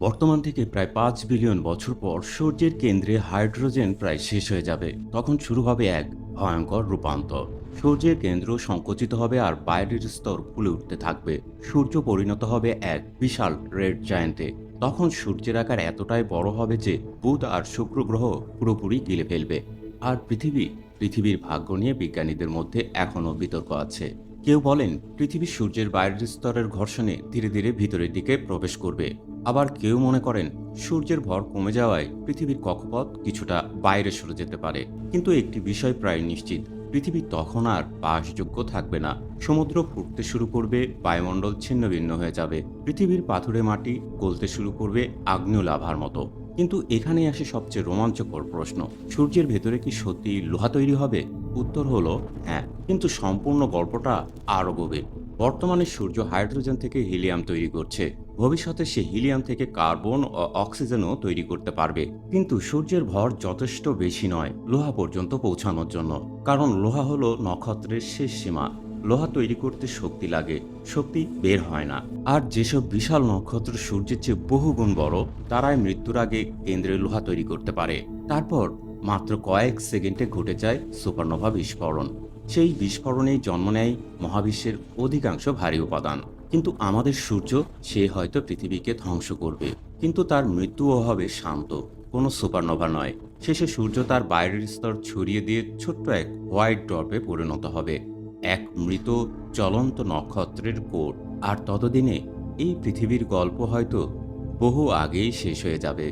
বর্তমান থেকে প্রায় ৫ বিলিয়ন বছর পর সূর্যের কেন্দ্রে হাইড্রোজেন প্রায় শেষ হয়ে যাবে। তখন শুরু হবে এক ভয়ঙ্কর রূপান্তর। সূর্যের কেন্দ্র সংকুচিত হবে আর বাইরের স্তর ফুলে উঠতে থাকবে। সূর্য পরিণত হবে এক বিশাল রেড জায়ান্টে। তখন সূর্যের আকার এতটাই বড় হবে যে বুধ আর শুক্র গ্রহ পুরোপুরি গিলে ফেলবে। আর পৃথিবীর ভাগ্য নিয়ে বিজ্ঞানীদের মধ্যে এখনও বিতর্ক আছে। কেউ বলেন পৃথিবী সূর্যের বাইরের স্তরের ঘর্ষণে ধীরে ধীরে ভিতরের দিকে প্রবেশ করবে। আবার কেউ মনে করেন সূর্যের ভর কমে যাওয়ায় পৃথিবীর কক্ষপথ কিছুটা বাইরে সরে যেতে পারে। কিন্তু একটি বিষয় প্রায় নিশ্চিত, পৃথিবী তখন আর বাসযোগ্য থাকবে না। সমুদ্র ফুটতে শুরু করবে, বায়ুমণ্ডল ছিন্নভিন্ন হয়ে যাবে, পৃথিবীর পাথুরে মাটি গলতে শুরু করবে আগ্নেয় লাভার মতো। কিন্তু এখানে আসে সবচেয়ে রোমাঞ্চকর প্রশ্ন, সূর্যের ভেতরে কি সত্যি লোহা তৈরি হবে? উত্তর হলো হ্যাঁ, কিন্তু সম্পূর্ণ গল্পটা আরও গভীর। বর্তমানে সূর্য হাইড্রোজেন থেকে হিলিয়াম তৈরি করছে। ভবিষ্যতে সে হিলিয়াম থেকে কার্বন ও অক্সিজেনও তৈরি করতে পারবে। কিন্তু সূর্যের ভর যথেষ্ট বেশি নয় লোহা পর্যন্ত পৌঁছানোর জন্য। কারণ লোহা হলো নক্ষত্রের শেষ সীমা। লোহা তৈরি করতে শক্তি লাগে, শক্তি বের হয় না। আর যেসব বিশাল নক্ষত্র সূর্যের চেয়ে বহুগুণ বড়, তারাই মৃত্যুর আগে কেন্দ্রে লোহা তৈরি করতে পারে। তারপর মাত্র কয়েক সেকেন্ডে ঘটে যায় সুপারনোভা বিস্ফোরণ। সেই বিস্ফোরণেই জন্ম নেয় মহাবিশ্বের অধিকাংশ ভারী উপাদান। কিন্তু আমাদের সূর্য, সে হয়তো পৃথিবীকে ধ্বংস করবে, কিন্তু তার মৃত্যুও হবে শান্ত, কোনো সুপারনোভা নয়। শেষে সূর্য তার বাইরের স্তর ছড়িয়ে দিয়ে ছোট্ট এক হোয়াইট ড্রপে পরিণত হবে, এক মৃত জ্বলন্ত নক্ষত্রের কোট। আর ততদিনে এই পৃথিবীর গল্প হয়তো বহু আগেই শেষ হয়ে যাবে।